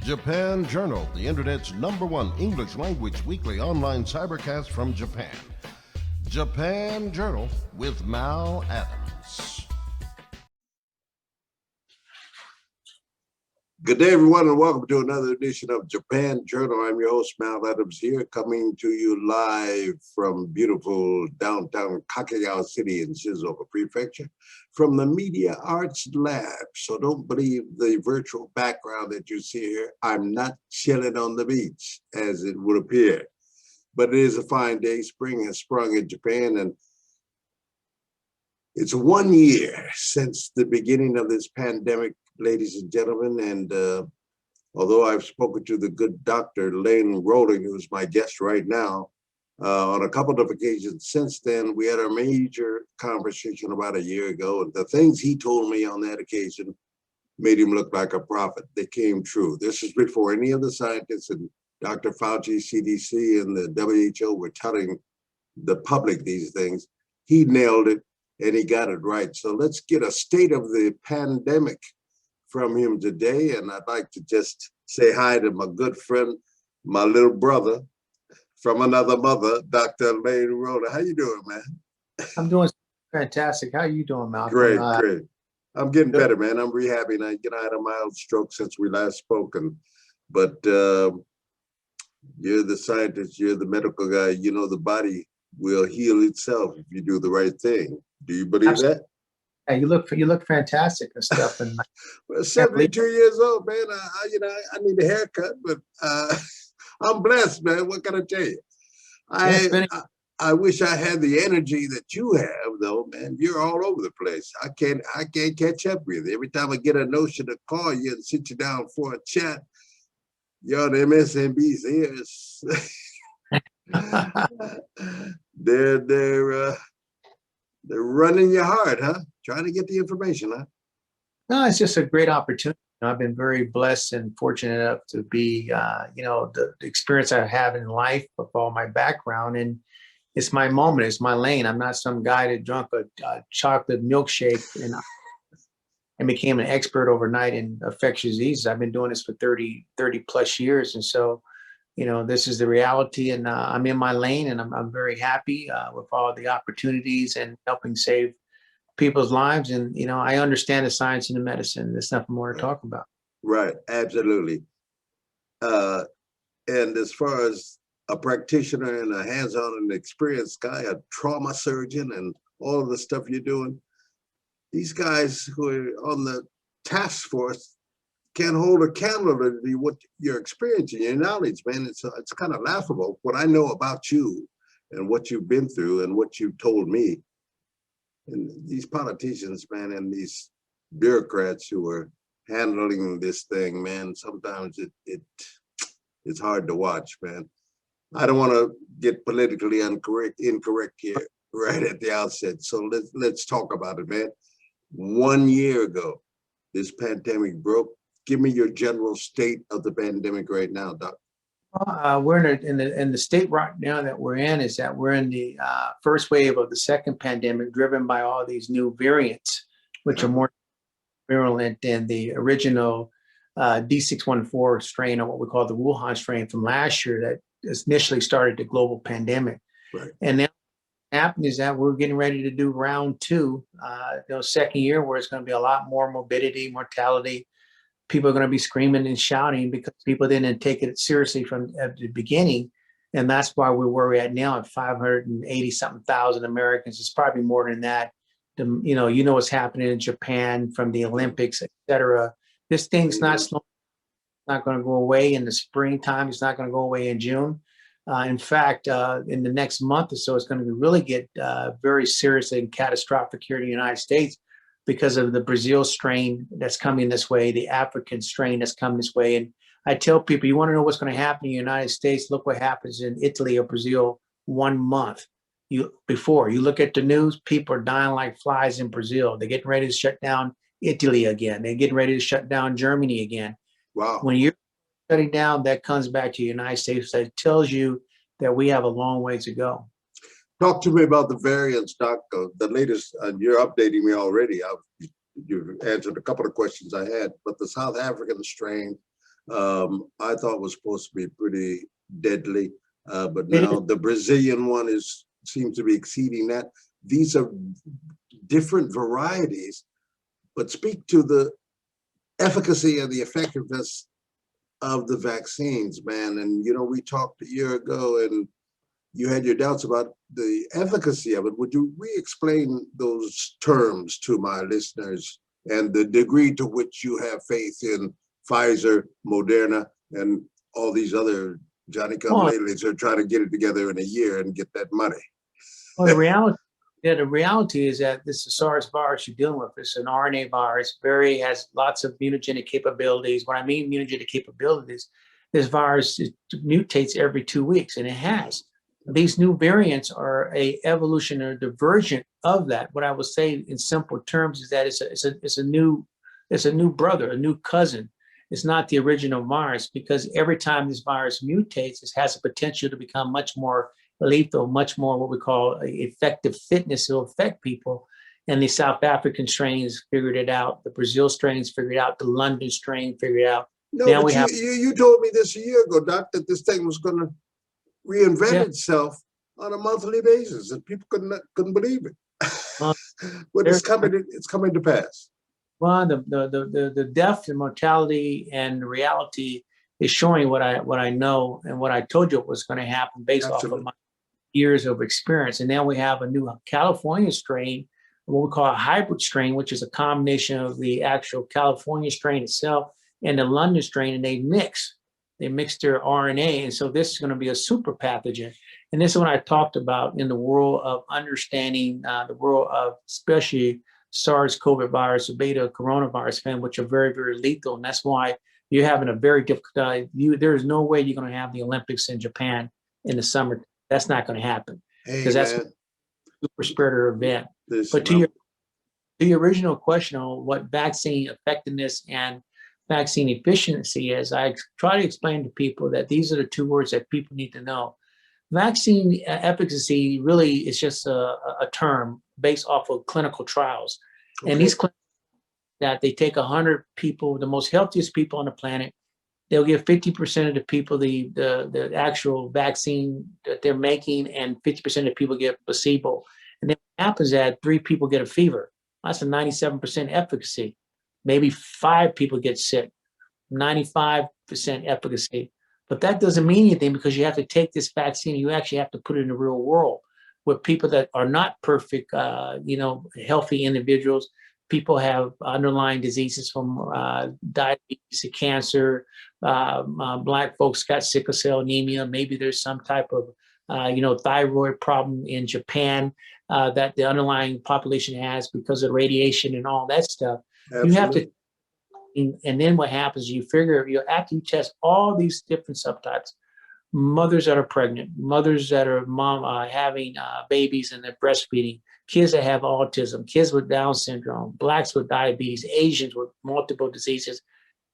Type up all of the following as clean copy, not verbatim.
Japan Journal, the internet's #1 English language weekly online cybercast from Japan. Japan Journal with Mal Adams. Good day, everyone, and welcome to another edition of Japan Journal. I'm your host, Mal Adams, here, coming to you live from beautiful downtown Kagawa City in Shizuoka Prefecture, from the Media Arts Lab. So don't believe the virtual background that you see here. I'm not chilling on the beach, as it would appear. But it is a fine day. Spring has sprung in Japan, and it's 1 year since the beginning of this pandemic, ladies and gentlemen, and although I've spoken to the good Dr. Lane Rowling, who's my guest right now, on a couple of occasions since then, we had a major conversation about a year ago, and the things he told me on that occasion made him look like a prophet. They came true. This is before any of the scientists and Dr. Fauci, CDC, and the WHO were telling the public these things. He nailed it, and he got it right. So let's get a state of the pandemic from him today, and I'd like to just say hi to my good friend, my little brother from another mother, Dr. Lane Rhoda. How you doing, man? I'm doing fantastic. How are you doing, Malcolm? Great, great. I'm getting better, man. I'm rehabbing. I had a mild stroke since we last spoken, but you're the scientist, you're the medical guy. You know the body will heal itself if you do the right thing. Do you believe that? Yeah, you look fantastic and stuff. And well, 72 years old, man. I need a haircut, but I'm blessed, man. What can I tell you? I wish I had the energy that you have, though, man. You're all over the place. I can't catch up with you. Every time I get a notion to call you and sit you down for a chat, you're on MSNBC's ears. They're running your heart, huh? Trying to get the information, huh? No, it's just a great opportunity. I've been very blessed and fortunate enough to be, the experience I have in life with all my background, and it's my moment, it's my lane. I'm not some guy that drank a chocolate milkshake and became an expert overnight in infectious diseases. I've been doing this for 30 plus years, and so this is the reality, and I'm in my lane, and I'm very happy with all the opportunities and helping save people's lives. And, I understand the science and the medicine. There's nothing more to talk about. Right. Absolutely. And as far as a practitioner and a hands-on and experienced guy, a trauma surgeon, and all of the stuff you're doing, these guys who are on the task force can't hold a candle to what you're experiencing, your knowledge, man. It's kind of laughable what I know about you and what you've been through and what you've told me. And these politicians, man, and these bureaucrats who are handling this thing, man, sometimes it's hard to watch, man. I don't want to get politically incorrect here right at the outset. So let's talk about it, man. 1 year ago, this pandemic broke. Give me your general state of the pandemic right now, Doc. We're in the state right now that we're in is that we're in the first wave of the second pandemic, driven by all these new variants, which are more virulent than the original D614 strain, or what we call the Wuhan strain from last year that initially started the global pandemic. Right. And now what happened is that we're getting ready to do round two, second year, where it's going to be a lot more morbidity, mortality. People are going to be screaming and shouting because people didn't take it seriously from at the beginning. And that's why we're where we're at now at 580 something thousand Americans. It's probably more than that. You know what's happening in Japan from the Olympics, et cetera. This thing's not slow. It's not going to go away in the springtime. It's not going to go away in June. In fact, in the next month or so, it's going to really get very serious and catastrophic here in the United States, because of the Brazil strain that's coming this way, the African strain that's coming this way. And I tell people, you want to know what's going to happen in the United States, look what happens in Italy or Brazil 1 month before. You look at the news, people are dying like flies in Brazil. They're getting ready to shut down Italy again. They're getting ready to shut down Germany again. Wow. When you're shutting down, that comes back to the United States. That tells you that we have a long way to go. Talk to me about the variants, Doc. The latest, and you're updating me already. You've answered a couple of questions I had, but the South African strain, I thought was supposed to be pretty deadly. But It now is. the Brazilian one seems to be exceeding that. These are different varieties, but speak to the efficacy and the effectiveness of the vaccines, man. And we talked a year ago, and you had your doubts about the efficacy of it. Would you re-explain those terms to my listeners and the degree to which you have faith in Pfizer, Moderna, and all these other Johnny come Well, latelys are trying to get it together in a year and get that money? well, the reality is that this is SARS virus you're dealing with. It's an RNA virus, has lots of mutagenic capabilities. When I mean mutagenic capabilities, this virus mutates every 2 weeks, and it has. These new variants are a evolution or divergent of that. What I would say in simple terms is that it's a new brother, a new cousin. It's not the original virus, because every time this virus mutates, it has the potential to become much more lethal, much more what we call effective fitness. It'll affect people. And the South African strains figured it out. The Brazil strains figured it out. The London strain figured it out. No, Now but we have, you told me this a year ago, Doc, that this thing was going to reinvent yeah, itself on a monthly basis, and people couldn't believe it. well, But there's, it's coming to pass. well, the death and mortality and reality is showing what I know and what I told you was going to happen based off of Absolutely. my years of experience. And now we have a new California strain, what we call a hybrid strain, which is a combination of the actual California strain itself and the London strain, and they mix their RNA. And so this is going to be a super pathogen. And this is what I talked about in the world of understanding the world of especially SARS-CoV virus or beta coronavirus, which are very, very lethal. And that's why you're having a very difficult, there's no way you're going to have the Olympics in Japan in the summer. That's not going to happen, Hey, because that's a man, super spreader event. listen, But to your original question on what vaccine effectiveness and vaccine efficiency is, I try to explain to people that these are the two words that people need to know. Vaccine efficacy really is just a term based off of clinical trials. And okay, these that they take 100 people, the most healthiest people on the planet, they'll give 50% of the people the actual vaccine that they're making, and 50% of people get placebo. And then what happens is that 3 people get a fever. That's a 97% efficacy. Maybe 5 people get sick, 95% efficacy. But that doesn't mean anything, because you have to take this vaccine and you actually have to put it in the real world with people that are not perfect, healthy individuals. People have underlying diseases from diabetes to cancer. Black folks got sickle cell anemia. Maybe there's some type of, thyroid problem in Japan that the underlying population has because of radiation and all that stuff. You have to, absolutely. and then what happens, you figure, after you test all these different subtypes, mothers that are pregnant, mothers that are having babies and they're breastfeeding, kids that have autism, kids with Down syndrome, blacks with diabetes, Asians with multiple diseases.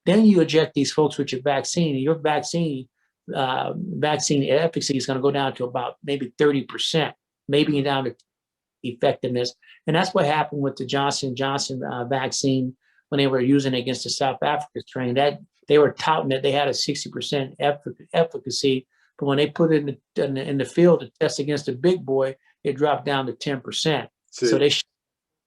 Then you inject these folks with your vaccine, and your vaccine efficacy is going to go down to about maybe 30%, maybe down to effectiveness. And that's what happened with the Johnson & Johnson vaccine when they were using it against the South Africa strain. That they were touting that they had a 60% efficacy, but when they put it in the field to test against the big boy, it dropped down to 10%. So they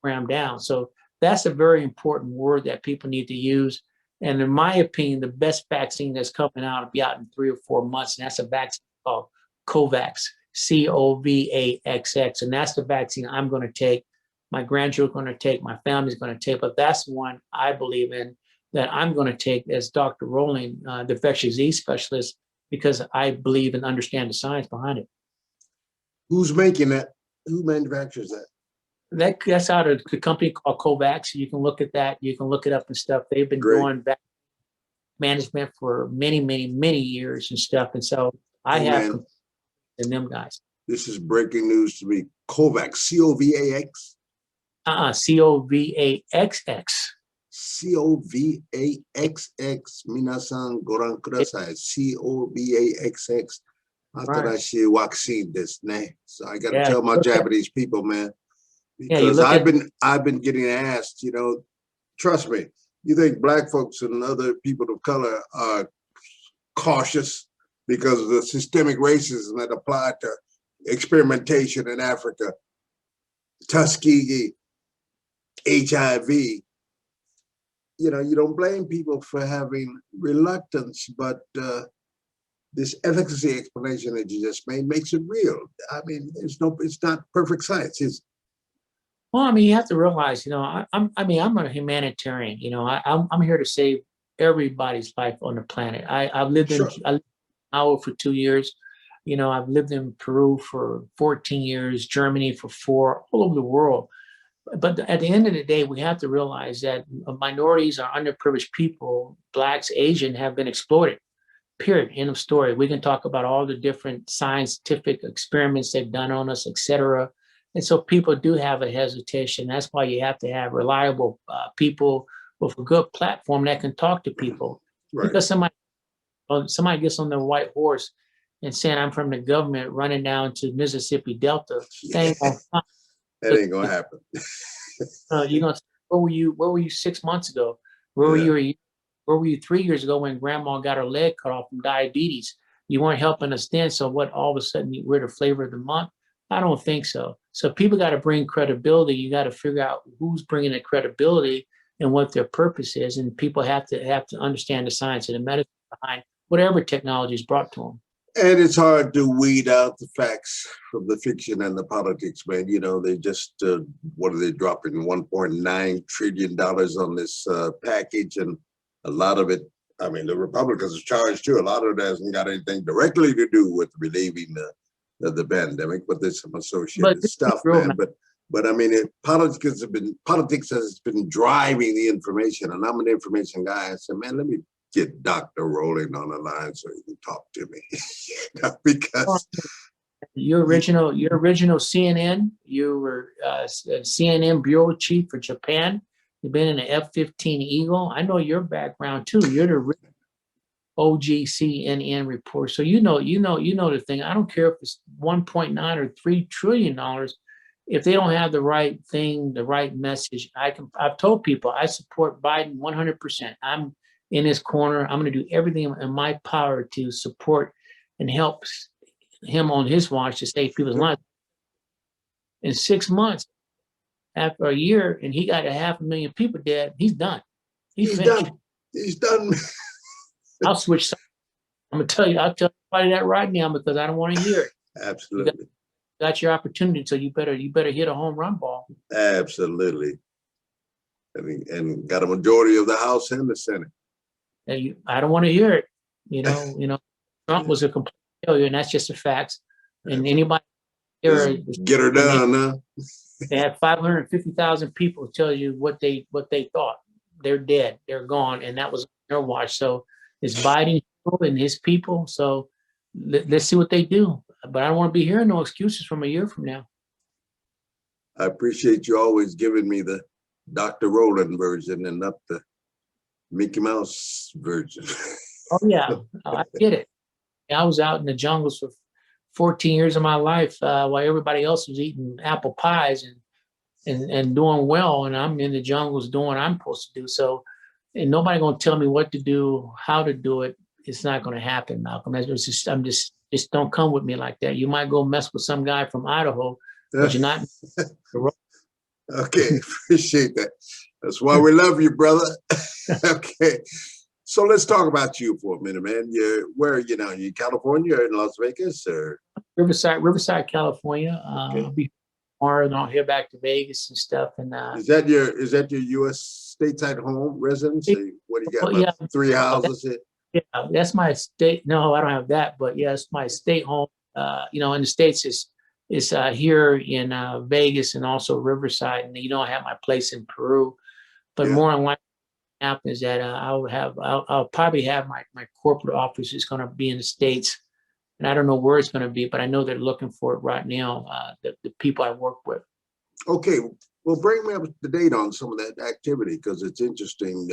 rammed down. So that's a very important word that people need to use. And in my opinion, the best vaccine that's coming out will be out in 3 or 4 months, and that's a vaccine called COVAX, COVAXX, and that's the vaccine I'm going to take. My grandchildren are going to take. My family's going to take. But that's one I believe in that I'm going to take as Dr. Rowling, the infectious disease specialist, because I believe and understand the science behind it. Who's making that? Who manufactures that? That's out of a company called COVAX. You can look at that. You can look it up and stuff. They've been Great. doing management for many, many, many years and stuff. And so I Hey, have man, in them guys. this is breaking news to me. COVAX, C-O-V-A-X? COVAXX. C-O-V-A-X-X. Minasan goran kudasai. C-O-V-A-X-X. Atarashi vaccine desu ne. So I got to tell my Japanese people, man, because I've been getting asked, trust me, you think black folks and other people of color are cautious because of the systemic racism that applied to experimentation in Africa, Tuskegee, HIV. You know, you don't blame people for having reluctance, but this efficacy explanation that you just made makes it real. I mean, it's not perfect science. Well, I mean, you have to realize, you know, I'm a humanitarian. You know, I'm here to save everybody's life on the planet. I've lived Sure. I lived in Iowa for 2 years. You know, I've lived in Peru for 14 years, Germany for 4, all over the world. But at the end of the day, we have to realize that minorities are underprivileged people, Blacks, Asian, have been exploited. Period. End of story. We can talk about all the different scientific experiments they've done on us, et cetera. And so people do have a hesitation. That's why you have to have reliable people with a good platform that can talk to people. Right. Because somebody gets on their white horse and saying, I'm from the government, running down to Mississippi Delta, Yeah. That ain't gonna happen. you're gonna say, where were you 6 months ago? Where were you where were you 3 years ago when grandma got her leg cut off from diabetes? You weren't helping us then. So what, all of a sudden we're the flavor of the month? I don't think so. So people got to bring credibility. You got to figure out who's bringing the credibility and what their purpose is. And people have to understand the science and the medicine behind whatever technology is brought to them. And it's hard to weed out the facts from the fiction and the politics, man. You know, they just, what are they dropping? $1.9 trillion on this package. And a lot of it, I mean, the Republicans are charged too. A lot of it hasn't got anything directly to do with relieving the pandemic, but there's some associated stuff, man. But I mean, politics has been driving the information, and I'm an information guy. I said, man, let me get Dr. Rowland on the line so he can talk to me. Because your original CNN, you were CNN bureau chief for Japan. You've been in the F-15 Eagle. I know your background too. You're the OG CNN report. So you know the thing. I don't care if it's 1.9 or $3 trillion. If they don't have the right thing, the right message, I've told people I support Biden 100%. I'm in his corner. I'm going to do everything in my power to support and help him on his watch to save people's lives. In 6 months, after a year, and he got 500,000 people dead, he's done. He's done. He's done. I'll switch. I'll tell everybody that right now because I don't want to hear it. Absolutely. You got your opportunity, so you better hit a home run ball. Absolutely. And got a majority of the House and the Senate. I don't want to hear it. You know, Trump was a complete failure, and that's just the facts. And anybody get her done, huh? They had 550,000 people tell you what they thought. They're dead. They're gone, and that was their watch. So it's Biden and his people. So let's see what they do. But I don't want to be hearing no excuses from a year from now. I appreciate you always giving me the Dr. Rowland version and not the Mickey Mouse version. Oh yeah, I get it. I was out in the jungles for 14 years of my life while everybody else was eating apple pies and doing well, and I'm in the jungles doing what I'm supposed to do. So, and nobody gonna tell me what to do, how to do it. It's not gonna happen, Malcolm. Just don't come with me like that. You might go mess with some guy from Idaho, but you're not. Okay, appreciate that. That's why we love you, brother. Okay. So let's talk about you for a minute, man. Where are you now? You in California or in Las Vegas or? Riverside, California. Okay. I'll be tomorrow, and I'll head back to Vegas and stuff. And is that your U.S. stateside home residence? What do you got? About 3 houses here? Yeah, that's my state. No, I don't have that, but yeah, it's my state home. In the States, it's here in Vegas and also Riverside, and I have my place in Peru. But more than likely, happen is that I'll probably have my corporate office is going to be in the States, and I don't know where it's going to be, but I know they're looking for it right now. The people I work with. Okay, well, bring me up to date on some of that activity because it's interesting.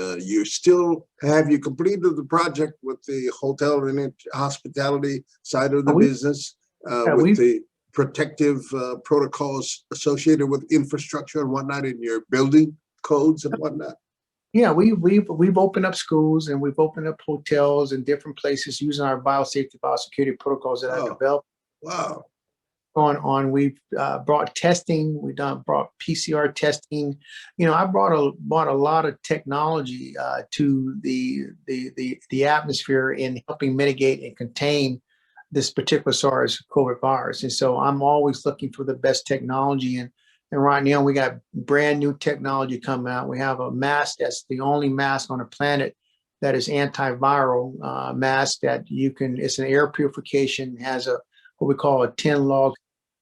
Have you completed the project with the hotel and hospitality side of the business with the protective protocols associated with infrastructure and whatnot in your building codes and whatnot? Yeah, we've opened up schools and we've opened up hotels and different places using our biosafety, biosecurity protocols that I Oh, developed. wow. We've brought testing, brought PCR testing. I brought a lot of technology to the atmosphere in helping mitigate and contain this particular SARS-CoV virus. And so I'm always looking for the best technology. And right now we got brand new technology coming out. We have a mask that's the only mask on the planet that is antiviral mask that it's an air purification, has what we call a 10 log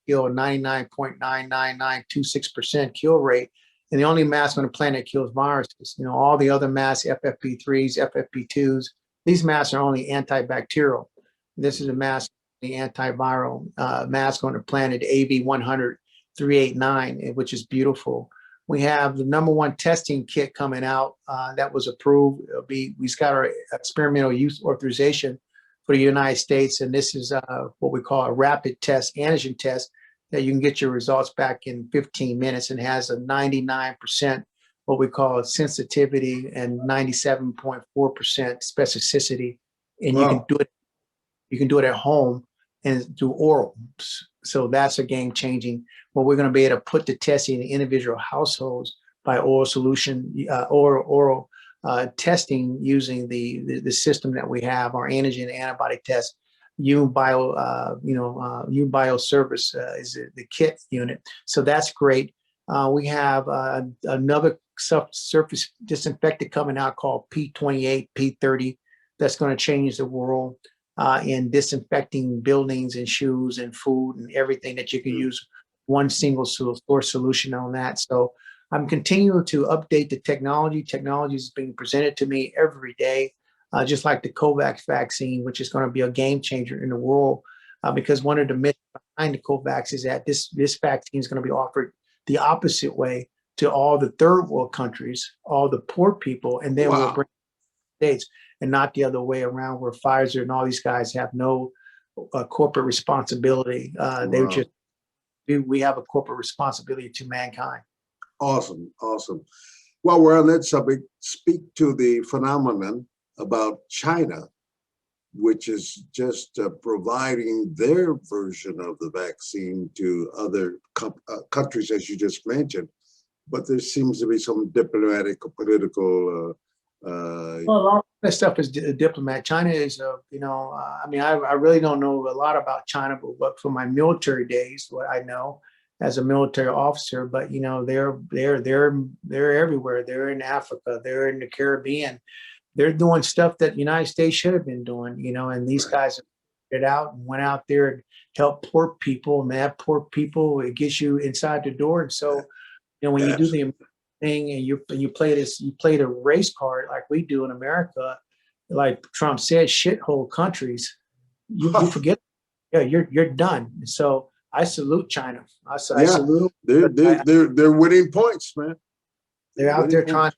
kill, 99.99926% kill rate. And the only mask on the planet that kills viruses. All the other masks, FFP3s, FFP2s, these masks are only antibacterial. This is a mask, the antiviral mask on the planet, AV100 389, which is beautiful. We have the #1 testing kit coming out that was approved. We got our experimental use authorization for the United States, and this is what we call a rapid test, antigen test, that you can get your results back in 15 minutes and has a 99% what we call sensitivity and 97.4% specificity. And Wow. you can do it at home and do oral. So that's a game changing. Well, we're going to be able to put the testing in individual households by oral solution, oral testing using the system that we have, our antigen antibody test. UBio service is the kit unit. So that's great. We have another surface disinfectant coming out called P28, P30. That's going to change the world in disinfecting buildings and shoes and food and everything that you can use one single source solution on that. So I'm continuing to update the technology. Technology is being presented to me every day, just like the COVAX vaccine, which is going to be a game changer in the world, because one of the myths behind the COVAX is that this vaccine is going to be offered the opposite way to all the third world countries, all the poor people, and then we'll Wow. bring States, and not the other way around, where Pfizer and all these guys have no corporate responsibility. They're Wow. just we have a corporate responsibility to mankind. Awesome. Awesome. While we're on that subject, speak to the phenomenon about China, which is just providing their version of the vaccine to other countries, as you just mentioned. But there seems to be some diplomatic or political. Well, a lot of that stuff is diplomat. China is, I mean, I really don't know a lot about China, but from my military days, what I know as a military officer, but they're everywhere. They're in Africa. They're in the Caribbean. They're doing stuff that the United States should have been doing, and these guys have figured it out and went out there and helped poor people. And that poor people, it gets you inside the door. And so, when you do the thing and you play the race card like we do in America, like Trump said, shithole countries, you forget, you're done. And so I salute China. I salute them. They're winning points, man. They're out there trying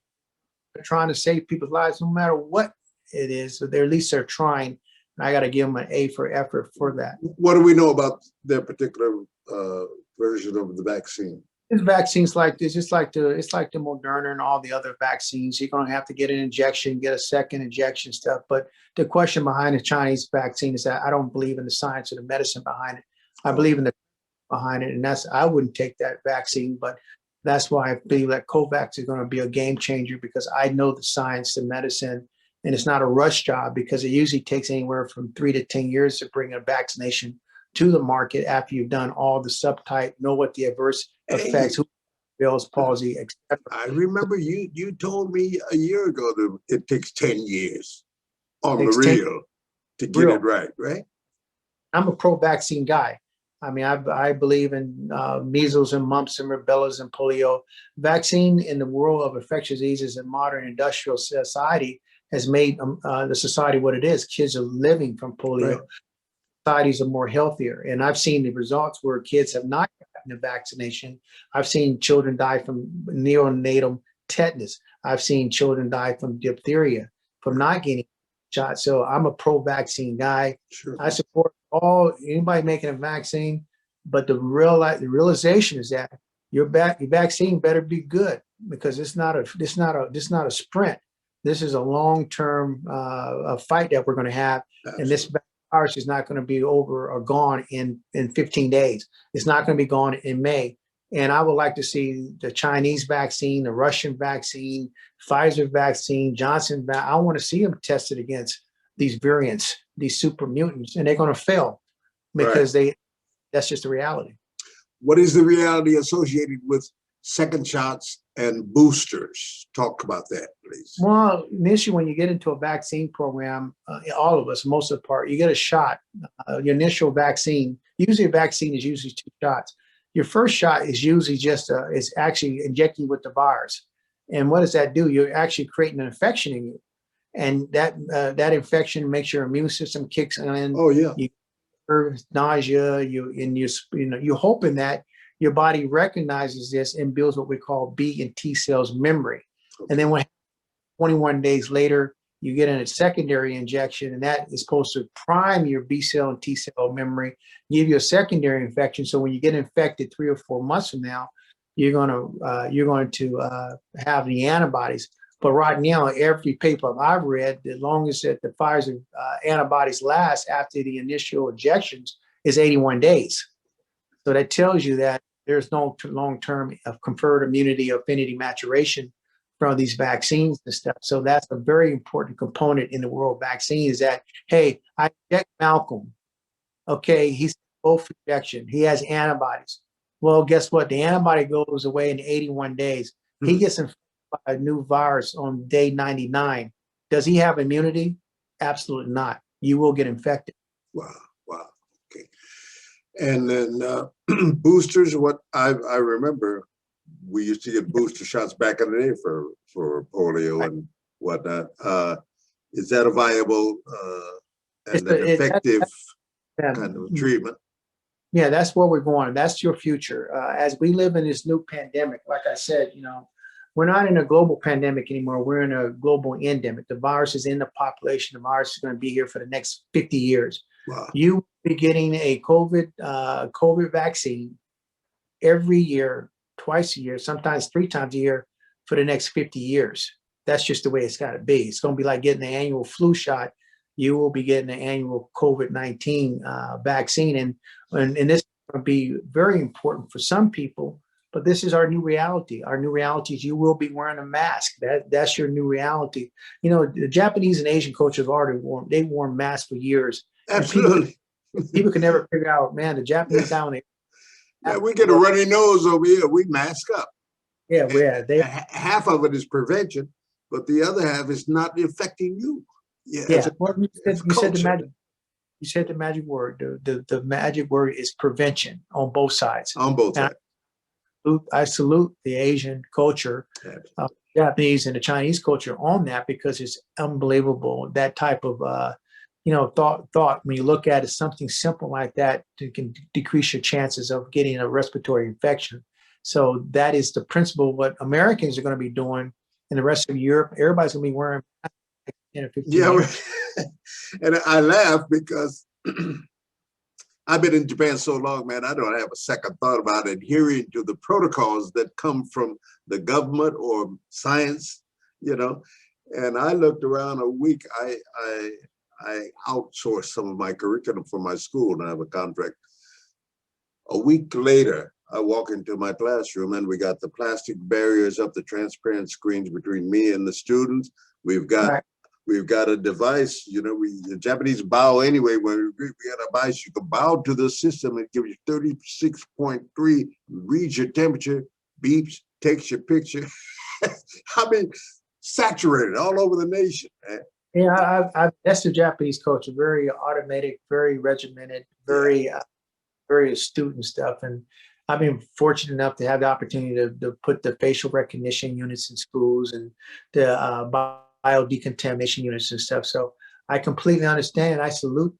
to save people's lives, no matter what it is. So at least they're trying. And I got to give them an A for effort for that. What do we know about their particular version of the vaccine? This vaccine's like this. It's like the Moderna and all the other vaccines. You're going to have to get an injection, get a second injection stuff. But the question behind the Chinese vaccine is that I don't believe in the science or the medicine behind it. I believe in the behind it, and I wouldn't take that vaccine. But that's why I believe that COVAX is going to be a game changer, because I know the science, the medicine, and it's not a rush job, because it usually takes anywhere from 3 to 10 years to bring a vaccination to the market after you've done all the subtype, know what the adverse effects, Bell's palsy, etc. I remember you told me a year ago that it takes 10 years on the real to get it right? I'm a pro-vaccine guy. I mean, I believe in measles and mumps and rubellas and polio. Vaccine in the world of infectious diseases and modern industrial society has made the society what it is. Kids are living from polio. Right. Societies are more healthier. And I've seen the results where kids have not gotten the vaccination. I've seen children die from neonatal tetanus. I've seen children die from diphtheria from not getting shot. So I'm a pro-vaccine guy. Sure. I support anybody making a vaccine, but the realization is that your vaccine better be good. because it's not a sprint. This is a long-term fight that we're going to have, and this virus is not going to be over or gone in 15 days. It's not going to be gone in May. And I would like to see the Chinese vaccine, the Russian vaccine, Pfizer vaccine, Johnson. I want to see them tested against these variants, these super mutants, and they're going to fail because that's just the reality. What is the reality associated with second shots and boosters? Talk about that, please. Well, initially, when you get into a vaccine program, all of us, most of the part, you get a shot. Your initial vaccine, usually a vaccine is usually 2 shots. Your first shot is usually just is actually injecting you with the virus. And what does that do? You're actually creating an infection in you, and that infection makes your immune system kicks in. Oh yeah. You nausea. You're hoping that your body recognizes this and builds what we call B and T cells memory. Okay. And then when 21 days later, you get in a secondary injection, and that is supposed to prime your B cell and T cell memory, give you a secondary infection. So when you get infected 3 or 4 months from now, you're going to have the antibodies. But right now, every paper I've read, the longest that the Pfizer antibodies last after the initial injections is 81 days. So that tells you that there's no long-term conferred immunity or affinity maturation from these vaccines and stuff. So that's a very important component in the world vaccine is that, hey, I inject Malcolm. Okay, he's both injection. He has antibodies. Well, guess what? The antibody goes away in 81 days. Mm-hmm. He gets infected by a new virus on day 99. Does he have immunity? Absolutely not. You will get infected. Wow. Okay. And then boosters, what I remember, we used to get booster shots back in the day for polio and whatnot. Is that a viable and an effective kind of treatment? Yeah, that's where we're going. That's your future. As we live in this new pandemic, like I said, we're not in a global pandemic anymore. We're in a global endemic. The virus is in the population. The virus is going to be here for the next 50 years. Wow. You will be getting a COVID vaccine every year, twice a year, sometimes 3 times a year for the next 50 years. That's just the way it's got to be. It's going to be like getting the annual flu shot. You will be getting the annual COVID-19 vaccine. And this is going to be very important for some people, but this is our new reality. Our new reality is you will be wearing a mask. That's your new reality. The Japanese and Asian culture have already worn masks for years. Absolutely. People can never figure out, man, the Japanese down there. We get a runny nose over here. We mask up. Yeah, half of it is prevention, but the other half is not affecting you. Yeah. Well, you said the magic word. The magic word is prevention on both sides. On both sides. I salute the Asian culture, Japanese and the Chinese culture on that, because it's unbelievable. That type of thought when you look at it, something simple like that can decrease your chances of getting a respiratory infection. So that is the principle. What Americans are going to be doing, and the rest of Europe, everybody's going to be wearing masks in 15 years. And I laugh because I've been in Japan so long, man, I don't have a second thought about adhering to the protocols that come from the government or science, And I looked around a week. I outsourced some of my curriculum for my school, and I have a contract. A week later, I walk into my classroom, and we got the plastic barriers up, the transparent screens between me and the students. We've got a device, the Japanese bow anyway. When we had a device, you can bow to the system and give you 36.3, reads your temperature, beeps, takes your picture. I mean, saturated all over the nation, man. Yeah, that's the Japanese culture, very automatic, very regimented, very astute and stuff. And I've been fortunate enough to have the opportunity to put the facial recognition units in schools and the biodecontamination units and stuff. So I completely understand. I salute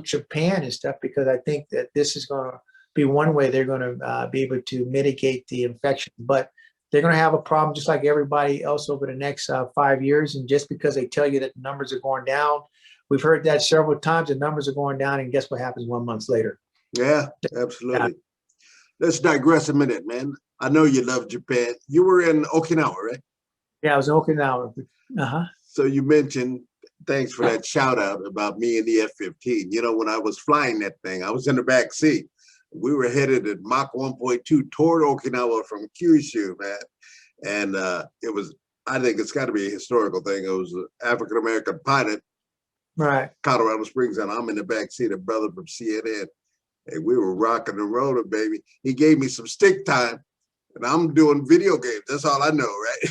Japan and stuff, because I think that this is going to be one way they're going to be able to mitigate the infection. But they're going to have a problem just like everybody else over the next 5 years. And just because they tell you that the numbers are going down, we've heard that several times, the numbers are going down, and guess what happens 1 month later? Yeah, absolutely. Yeah. Let's digress a minute, man. I know you love Japan. You were in Okinawa, right? Yeah, I was in Okinawa. Uh-huh. So you mentioned, thanks for that shout out about me and the F-15. You know, when I was flying that thing, I was in the back seat. We were headed at Mach 1.2 toward Okinawa from Kyushu, man. And it was, I think it's got to be a historical thing. It was an African-American pilot, Right. Colorado Springs, and I'm in the back seat, a brother from CNN. And we were rocking and rolling, baby. He gave me some stick time, and I'm doing video games. That's all I know, right?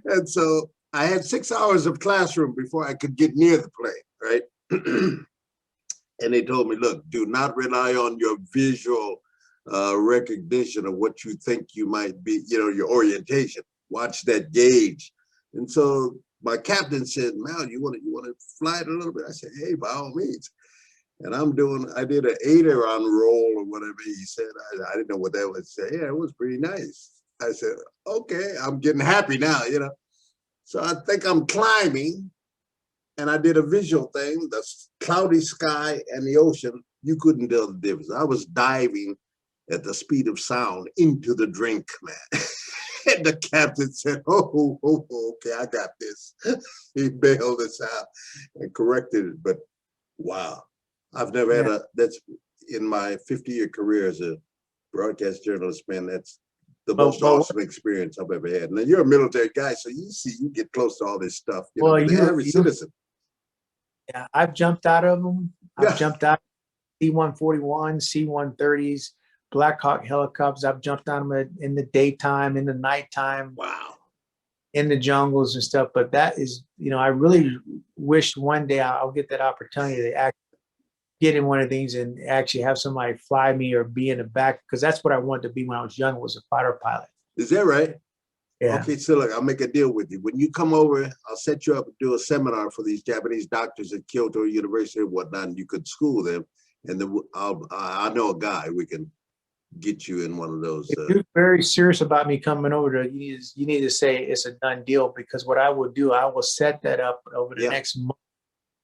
and so I had 6 hours of classroom before I could get near the plane, right? And they told me, look, do not rely on your visual recognition of what you think you might be, you know, your orientation. Watch that gauge. And so my captain said, Mal, you want to fly it a little bit? I said, hey, by all means. And I did an aileron roll or whatever he said. I didn't know what that would say. Yeah, it was pretty nice. I said, okay, I'm getting happy now, you know. So I think I'm climbing, and I did a visual thing, the cloudy sky and the ocean. You couldn't tell the difference. I was diving at the speed of sound into the drink, man. And the captain said, oh, okay, I got this. He bailed us out and corrected it. But wow, I've never had that's in my 50-year career as a broadcast journalist, man, that's the most awesome experience I've ever had. Now you're a military guy, so you get close to all this stuff. You know, the average citizen. Yeah, I've jumped out of them. I've jumped out of C-141, C-130s, Black Hawk helicopters. I've jumped on them in the daytime, in the nighttime. Wow. In the jungles and stuff. But that is, you know, I really wish one day I'll get that opportunity to actually get in one of these and actually have somebody fly me or be in the back, because that's what I wanted to be when I was young, was a fighter pilot. Is that right? Yeah. Okay, so look, I'll make a deal with you. When you come over, I'll set you up and do a seminar for these Japanese doctors at Kyoto University and whatnot, and you could school them. And then I know a guy, we can get you in one of those. If you're very serious about me coming over to, you need to say it's a done deal, because what I will do, I will set that up over the next month,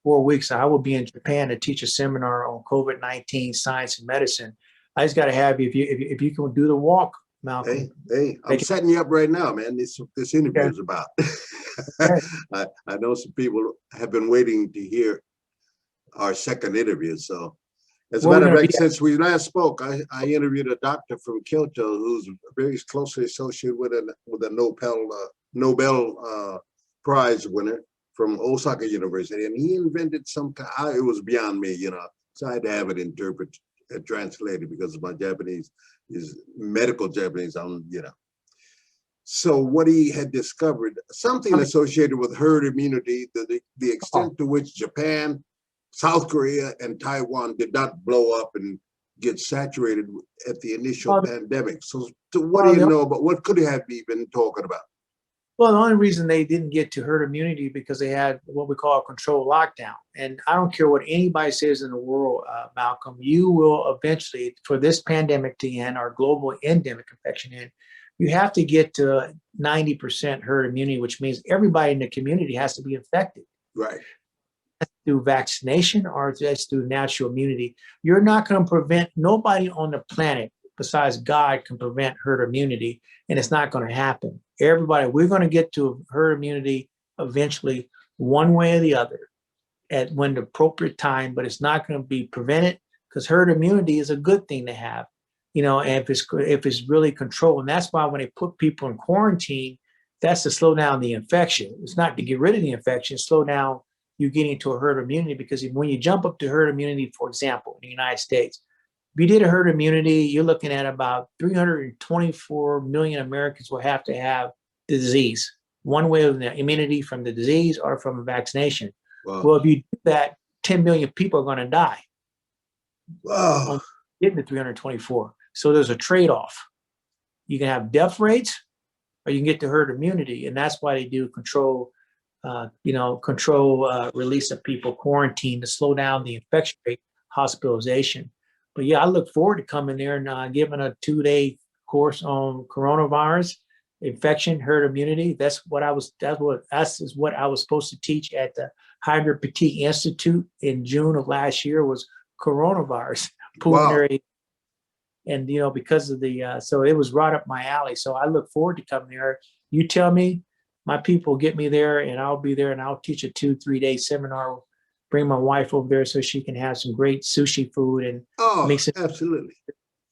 4 weeks. I will be in Japan to teach a seminar on COVID-19 science and medicine. I just got to have you, if you can do the walk, Malcolm. Hey, I'm setting you up right now, man. This interview is about. I know some people have been waiting to hear our second interview. So as a matter of fact, since we last spoke, I interviewed a doctor from Kyoto who's very closely associated with a Nobel Prize winner from Osaka University, and he invented some kind. It was beyond me, you know. So I had to have it translated because my Japanese is medical Japanese. You know. So what he had discovered, something associated with herd immunity, the extent to which Japan, South Korea, and Taiwan did not blow up and get saturated at the initial pandemic. So what do you know about, what could have he been talking about? Well, the only reason they didn't get to herd immunity because they had what we call a controlled lockdown. And I don't care what anybody says in the world, Malcolm, you will eventually, for this pandemic to end, or global endemic infection end, you have to get to 90% herd immunity, which means everybody in the community has to be infected. Right. Through vaccination or just through natural immunity. You're not going to prevent, nobody on the planet besides God can prevent herd immunity, and it's not going to happen. Everybody, we're going to get to herd immunity eventually, one way or the other, at when the appropriate time, but it's not going to be prevented, because herd immunity is a good thing to have, you know, and if it's really controlled. And that's why when they put people in quarantine, that's to slow down the infection. It's not to get rid of the infection, slow down you getting into a herd immunity, because when you jump up to herd immunity, for example, in the United States, if you did a herd immunity, you're looking at about 324 million Americans will have to have the disease, one way of the immunity from the disease or from a vaccination. Wow. Well, if you do that, 10 million people are going to die. Wow. Getting to 324. So there's a trade-off. You can have death rates, or you can get to herd immunity, and that's why they do control release of people, quarantine, to slow down the infection rate, hospitalization. But yeah, I look forward to coming there and giving a 2-day course on coronavirus, infection, herd immunity. That's what I was supposed to teach at the Hybrid Fatigue Institute in June of last year, was coronavirus, pulmonary. And, because of so it was right up my alley. So I look forward to coming there. You tell me, my people get me there, and I'll be there, and I'll teach a 2-3 day seminar. Bring my wife over there so she can have some great sushi food and make some, absolutely.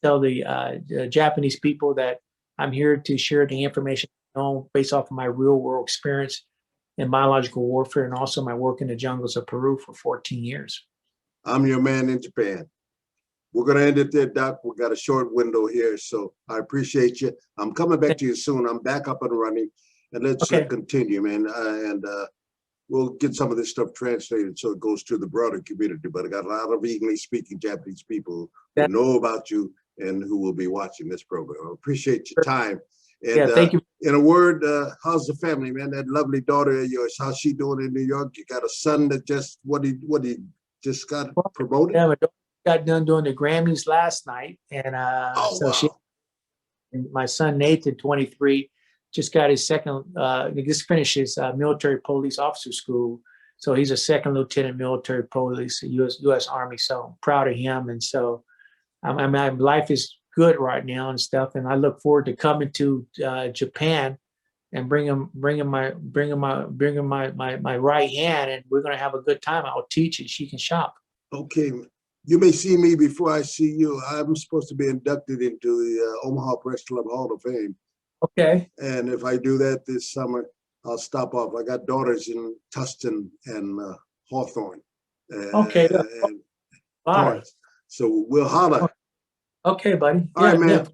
tell the Japanese people that I'm here to share the information I know based off of my real world experience in biological warfare, and also my work in the jungles of Peru for 14 years. I'm your man in Japan. We're going to end it there, Doc. We got a short window here, so I appreciate you. I'm coming back to you soon. I'm back up and running, and let's continue, man. And we'll get some of this stuff translated so it goes to the broader community. But I got a lot of English speaking Japanese people who know about you and who will be watching this program. I appreciate your time. And thank you. In a word, how's the family, man? That lovely daughter of yours, how's she doing in New York? You got a son that just what he just got promoted? Yeah, my daughter got done doing the Grammys last night, and and my son Nathan, 23, just got his second. Just finished his military police officer school, so he's a second lieutenant military police, U.S. Army. So I'm proud of him, and so my life is good right now and stuff. And I look forward to coming to Japan and bringing my right hand, and we're gonna have a good time. I'll teach and she can shop. Okay. You may see me before I see you. I'm supposed to be inducted into the Omaha Press Club Hall of Fame. Okay. And if I do that this summer, I'll stop off. I got daughters in Tustin and Hawthorne. Okay. And Torrance. So we'll holler. Okay, buddy. All right, man.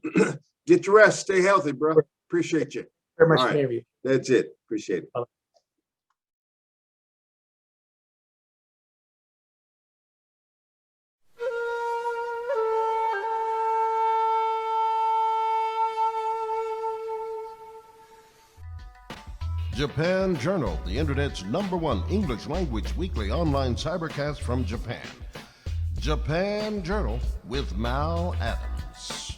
Get your rest. Stay healthy, bro. Appreciate you. Very much All right. interview. That's it. Appreciate it. Japan Journal, the internet's #1 English language weekly online cybercast from Japan. Japan Journal with Mal Adams.